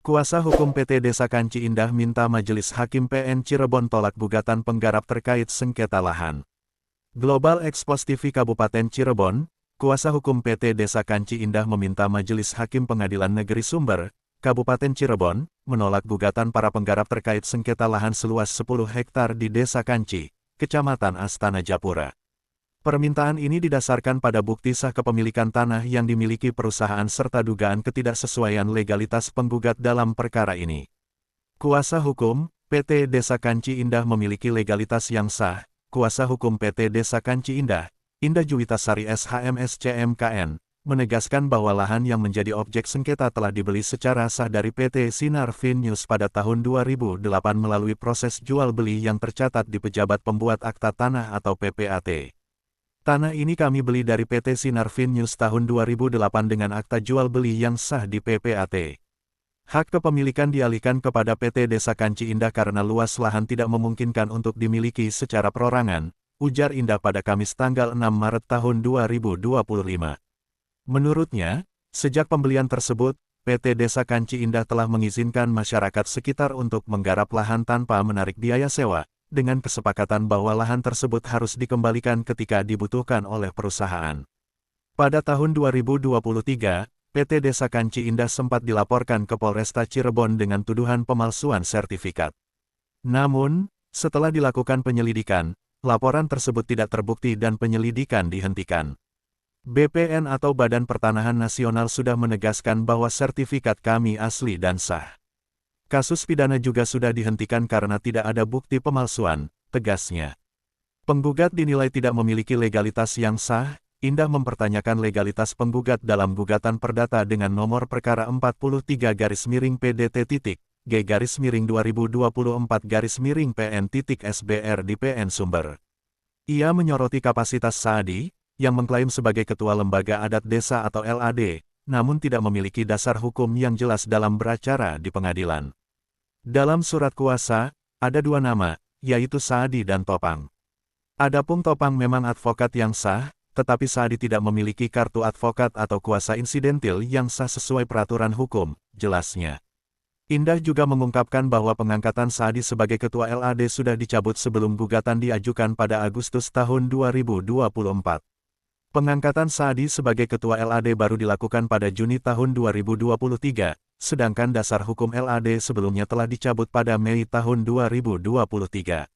Kuasa hukum PT Desa Kanci Indah minta Majelis Hakim PN Cirebon tolak gugatan penggarap terkait sengketa lahan. Global Expos TV Kabupaten Cirebon, kuasa hukum PT Desa Kanci Indah meminta Majelis Hakim Pengadilan Negeri Sumber, Kabupaten Cirebon, menolak gugatan para penggarap terkait sengketa lahan seluas 10 hektar di Desa Kanci, Kecamatan Astana Japura. Permintaan ini didasarkan pada bukti sah kepemilikan tanah yang dimiliki perusahaan serta dugaan ketidaksesuaian legalitas penggugat dalam perkara ini. Kuasa hukum, PT Desa Kanci Indah memiliki legalitas yang sah. Kuasa hukum PT Desa Kanci Indah, Indah Juwitasari SHMS CMKN, menegaskan bahwa lahan yang menjadi objek sengketa telah dibeli secara sah dari PT Sinar Venus pada tahun 2008 melalui proses jual beli yang tercatat di Pejabat Pembuat Akta Tanah atau PPAT. Tanah ini kami beli dari PT Sinar Venus tahun 2008 dengan akta jual beli yang sah di PPAT. Hak kepemilikan dialihkan kepada PT Desa Kanci Indah karena luas lahan tidak memungkinkan untuk dimiliki secara perorangan, ujar Indah pada Kamis tanggal 6 Maret tahun 2025. Menurutnya, sejak pembelian tersebut, PT Desa Kanci Indah telah mengizinkan masyarakat sekitar untuk menggarap lahan tanpa menarik biaya sewa, dengan kesepakatan bahwa lahan tersebut harus dikembalikan ketika dibutuhkan oleh perusahaan. Pada tahun 2023, PT Desa Kanci Indah sempat dilaporkan ke Polresta Cirebon dengan tuduhan pemalsuan sertifikat. Namun, setelah dilakukan penyelidikan, laporan tersebut tidak terbukti dan penyelidikan dihentikan. BPN atau Badan Pertanahan Nasional sudah menegaskan bahwa sertifikat kami asli dan sah. Kasus pidana juga sudah dihentikan karena tidak ada bukti pemalsuan, tegasnya. Penggugat dinilai tidak memiliki legalitas yang sah. Indah mempertanyakan legalitas penggugat dalam gugatan perdata dengan nomor perkara 43-PDT-G-2024-PN-SBR di PN Sumber. Ia menyoroti kapasitas Saadi, yang mengklaim sebagai Ketua Lembaga Adat Desa atau LAD, namun tidak memiliki dasar hukum yang jelas dalam beracara di pengadilan. Dalam surat kuasa, ada dua nama, yaitu Saadi dan Topang. Adapun Topang memang advokat yang sah, tetapi Saadi tidak memiliki kartu advokat atau kuasa insidentil yang sah sesuai peraturan hukum, jelasnya. Indah juga mengungkapkan bahwa pengangkatan Saadi sebagai Ketua LAD sudah dicabut sebelum gugatan diajukan pada Agustus tahun 2024. Pengangkatan Saadi sebagai Ketua LAD baru dilakukan pada Juni tahun 2023, sedangkan dasar hukum LAD sebelumnya telah dicabut pada Mei tahun 2023.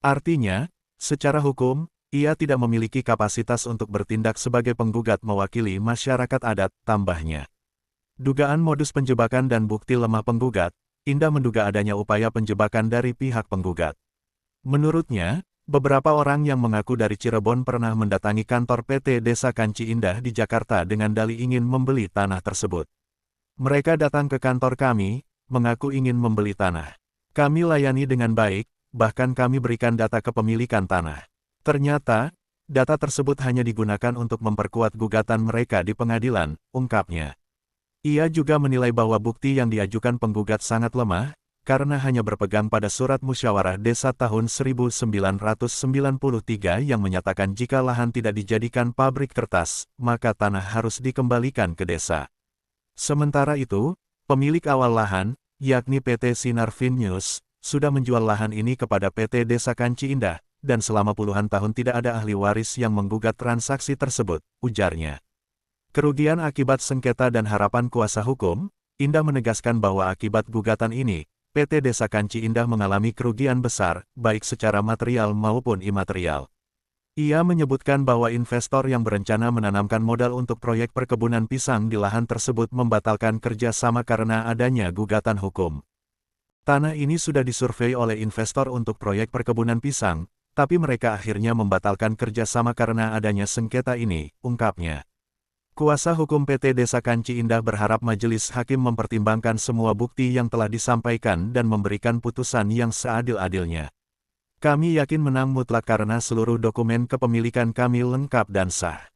Artinya, secara hukum, ia tidak memiliki kapasitas untuk bertindak sebagai penggugat mewakili masyarakat adat, tambahnya. Dugaan modus penjebakan dan bukti lemah penggugat, Indah menduga adanya upaya penjebakan dari pihak penggugat. Menurutnya, beberapa orang yang mengaku dari Cirebon pernah mendatangi kantor PT Desa Kanci Indah di Jakarta dengan dalih ingin membeli tanah tersebut. Mereka datang ke kantor kami, mengaku ingin membeli tanah. Kami layani dengan baik, bahkan kami berikan data kepemilikan tanah. Ternyata, data tersebut hanya digunakan untuk memperkuat gugatan mereka di pengadilan, ungkapnya. Ia juga menilai bahwa bukti yang diajukan penggugat sangat lemah, karena hanya berpegang pada surat musyawarah desa tahun 1993 yang menyatakan jika lahan tidak dijadikan pabrik kertas, maka tanah harus dikembalikan ke desa. Sementara itu, pemilik awal lahan, yakni PT Sinar Venus, sudah menjual lahan ini kepada PT Desa Kanci Indah, dan selama puluhan tahun tidak ada ahli waris yang menggugat transaksi tersebut, ujarnya. Kerugian akibat sengketa dan harapan kuasa hukum, Indah menegaskan bahwa akibat gugatan ini, PT Desa Kanci Indah mengalami kerugian besar, baik secara material maupun imaterial. Ia menyebutkan bahwa investor yang berencana menanamkan modal untuk proyek perkebunan pisang di lahan tersebut membatalkan kerjasama karena adanya gugatan hukum. Tanah ini sudah disurvei oleh investor untuk proyek perkebunan pisang, tapi mereka akhirnya membatalkan kerjasama karena adanya sengketa ini, ungkapnya. Kuasa hukum PT Desa Kanci Indah berharap majelis hakim mempertimbangkan semua bukti yang telah disampaikan dan memberikan putusan yang seadil-adilnya. Kami yakin menang mutlak karena seluruh dokumen kepemilikan kami lengkap dan sah.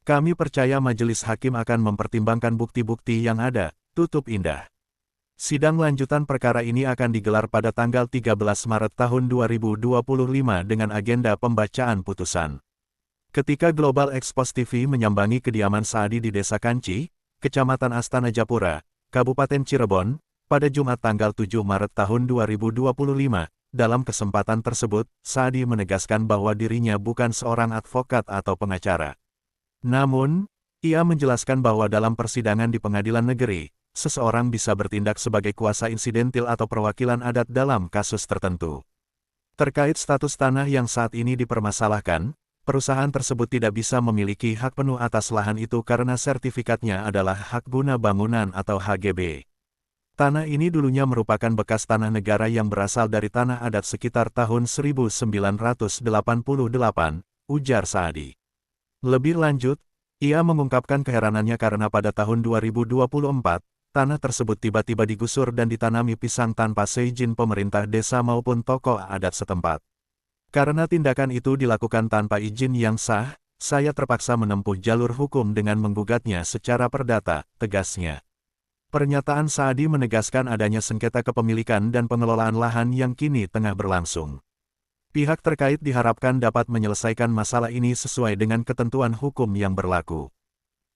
Kami percaya majelis hakim akan mempertimbangkan bukti-bukti yang ada, tutup Indah. Sidang lanjutan perkara ini akan digelar pada tanggal 13 Maret tahun 2025 dengan agenda pembacaan putusan. Ketika Global Expos TV menyambangi kediaman Saadi di Desa Kanci, Kecamatan Astana Japura, Kabupaten Cirebon, pada Jumat tanggal 7 Maret tahun 2025. Dalam kesempatan tersebut, Saadi menegaskan bahwa dirinya bukan seorang advokat atau pengacara. Namun, ia menjelaskan bahwa dalam persidangan di pengadilan negeri, seseorang bisa bertindak sebagai kuasa insidentil atau perwakilan adat dalam kasus tertentu. Terkait status tanah yang saat ini dipermasalahkan, perusahaan tersebut tidak bisa memiliki hak penuh atas lahan itu karena sertifikatnya adalah hak guna bangunan atau HGB. Tanah ini dulunya merupakan bekas tanah negara yang berasal dari tanah adat sekitar tahun 1988, ujar Saadi. Lebih lanjut, ia mengungkapkan keheranannya karena pada tahun 2024, tanah tersebut tiba-tiba digusur dan ditanami pisang tanpa seizin pemerintah desa maupun tokoh adat setempat. Karena tindakan itu dilakukan tanpa izin yang sah, saya terpaksa menempuh jalur hukum dengan menggugatnya secara perdata, tegasnya. Pernyataan Saadi menegaskan adanya sengketa kepemilikan dan pengelolaan lahan yang kini tengah berlangsung. Pihak terkait diharapkan dapat menyelesaikan masalah ini sesuai dengan ketentuan hukum yang berlaku.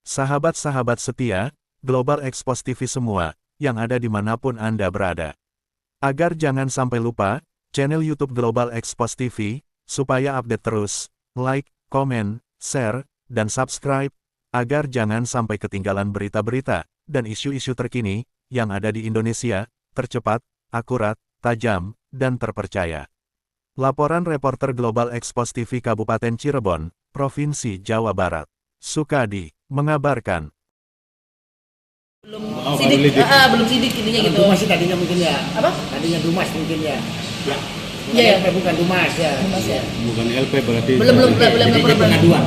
Sahabat-sahabat setia, Global Expos TV semua, yang ada dimanapun Anda berada. Agar jangan sampai lupa, channel YouTube Global Expos TV, supaya update terus, like, komen, share, dan subscribe, agar jangan sampai ketinggalan berita-berita dan isu-isu terkini yang ada di Indonesia, tercepat, akurat, tajam, dan terpercaya. Laporan reporter Global Expos TV Kabupaten Cirebon, Provinsi Jawa Barat. Sukadi, mengabarkan. Belum sidik intinya gitu. Dumas sih tadinya mungkin ya. Apa? Tadinya Dumas mungkin ya. Ya. Iya, LP bukan Dumas ya. Dumas ya. Bukan LP berarti. Belum Jadi pengaduan.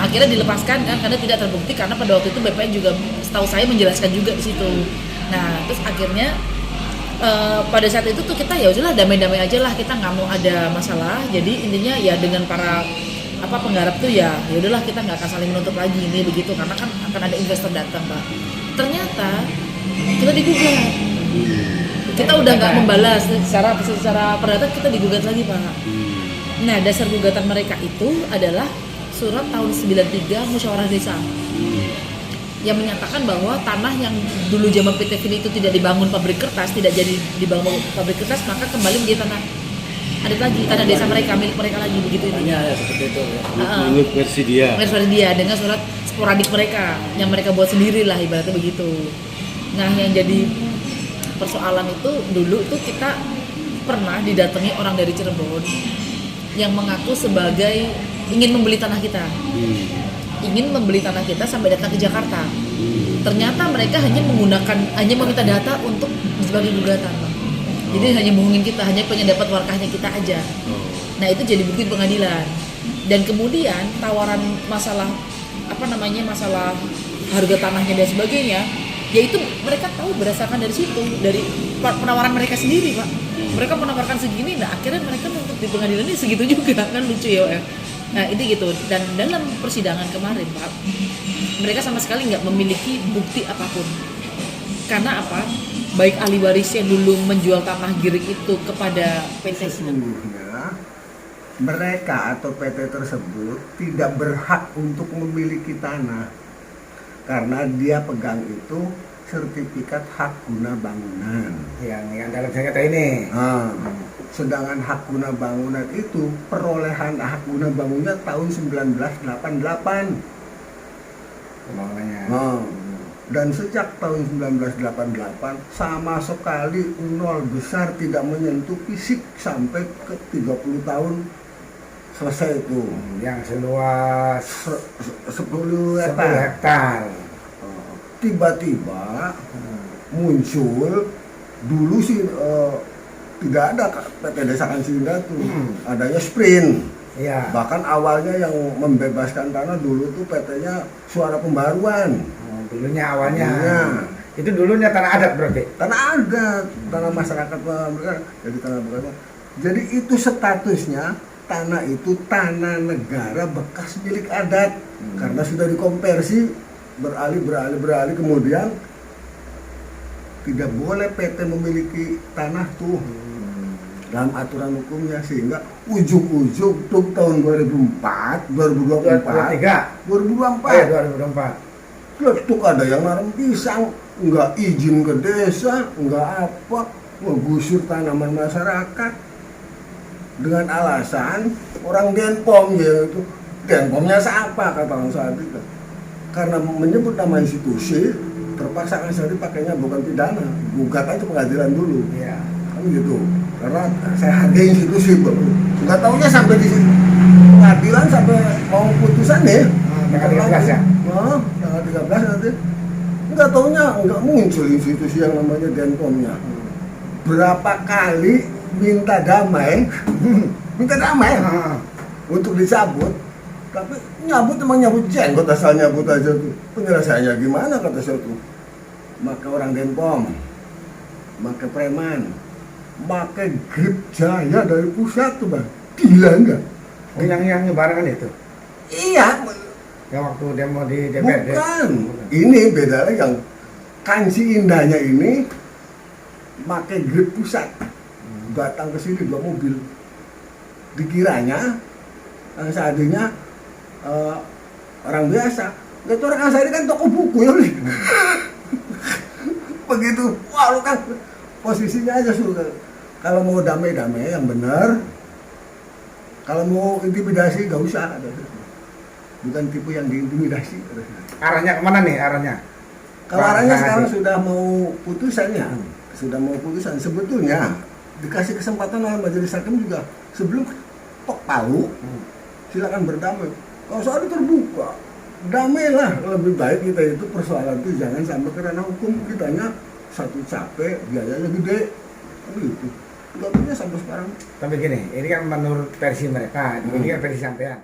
Akhirnya dilepaskan kan karena tidak terbukti karena pada waktu itu BPN juga setahu saya menjelaskan juga di situ. Nah, terus akhirnya pada saat itu tuh kita ya udahlah damai-damai aja lah, kita nggak mau ada masalah. Jadi intinya ya dengan para penggarap tuh ya udahlah kita nggak akan saling menuntut lagi ini begitu karena kan akan ada investor datang, Pak. Ternyata kita digugat. Kita udah nggak membalas secara perdata, kita digugat lagi, Pak. Nah, dasar gugatan mereka itu adalah surat tahun 93 Musyawarah Desa. Yang menyatakan bahwa tanah yang dulu zaman PT Fili itu tidak dibangun pabrik kertas, tidak jadi dibangun pabrik kertas, maka kembali menjadi tanah adat lagi, tanah desa mereka, milik mereka lagi, begitu ini. Ya, seperti itu ya. Menurut versi dia. Versi dia dengan surat sporadik mereka yang mereka buat sendiri lah, ibaratnya begitu. Nah, yang jadi persoalan itu dulu tuh kita pernah didatangi orang dari Cirebon yang mengaku sebagai ingin membeli tanah kita. Ingin membeli tanah kita sampai datang ke Jakarta. Ternyata mereka hanya meminta data untuk sebagai gugatan. Jadi hanya bohongin kita, hanya pengen dapat warkahnya kita aja. Nah, itu jadi bukti di pengadilan. Dan kemudian tawaran masalah masalah harga tanahnya dan sebagainya, yaitu mereka tahu berdasarkan dari situ, dari penawaran mereka sendiri, Pak. Mereka menawarkan segini, nah akhirnya mereka nuntut di pengadilan ini segitu juga, kan lucu ya. Nah, itu gitu. Dan dalam persidangan kemarin, Pak, mereka sama sekali nggak memiliki bukti apapun. Karena apa? Baik ahli waris yang dulu menjual tanah Girik itu kepada PT. Sesungguhnya mereka atau PT tersebut tidak berhak untuk memiliki tanah karena dia pegang itu sertifikat hak guna bangunan Yang dalam sengketa ini. Sedangkan hak guna bangunan itu perolehan hak guna bangunan tahun 1988. Pembangunannya. Dan sejak tahun 1988 sama sekali nol besar, tidak menyentuh fisik sampai ke 30 tahun selesai itu. Yang seluas 10 10 hektar. hektar. Tiba-tiba muncul, dulu sih tidak ada PT Desa Kansinda tuh, adanya Sprint. Iya. Bahkan awalnya yang membebaskan tanah dulu tuh PT-nya Suara Pembaruan. Dulunya awalnya. Dulunya. Itu dulunya tanah adat berarti. Tanah adat, tanah masyarakat mereka jadi tanah bekas. Jadi itu statusnya tanah itu tanah negara bekas milik adat karena sudah dikonversi beralih kemudian tidak boleh PT memiliki tanah tuh dalam aturan hukumnya, sehingga ujung-ujung tuh tahun 2024 2024. 2024 Letuk ada yang nanam pisang, nggak izin ke desa, nggak apa, menggusur tanaman masyarakat dengan alasan orang Denpom ya itu. Denpomnya siapa kata orang saat itu? Karena menyebut nama institusi, terpaksa kan saya pakainya bukan pidana, gugat aja pengadilan dulu. Iya. Kan gitu. Karena saya hargai institusi, nggak taunya sampai di pengadilan sampai mau putusan ya. Tanggal 13 ya? Oh, tanggal 13 nanti. Nggak taunya nggak muncul institusi yang namanya Denpomnya. Berapa kali minta damai, minta damai untuk dicabut, tapi nyabut emang nyabut jenggot asal nyabut aja tuh. Penyelesaiannya gimana kata saya tuh? Maka orang Denpom, maka preman, maka grip jaya dari pusat tuh bang, gila enggak? Oh, yang nyebarangan itu? Iya, Yang waktu demo di DPRD? bukan. Ini beda lagi yang Kanci Indahnya ini pakai grip pusat, datang ke sini 2 mobil. Dikiranya seadanya orang biasa. Nggak tuh orang Ansari kan toko buku ya nih. Begitu, wah lu kan posisinya aja suka. Kalau mau damai-damai yang benar, kalau mau intimidasi nggak usah. Bukan tipe yang diintimidasi. Arahnya kemana nih arahnya? Kalau arahnya sekarang sudah mau putusannya, sudah mau putusan sebetulnya dikasih kesempatan oleh majelis hakim juga sebelum tok palu silakan berdamai. Kalau soal itu terbuka, damailah. Lebih baik kita itu persoalan itu jangan sampai ke ranah hukum, kitanya satu capek, biayanya gede, gitu. Nggak punya sampai sekarang. Tapi gini, ini kan menurut versi mereka, ini kan versi sampean.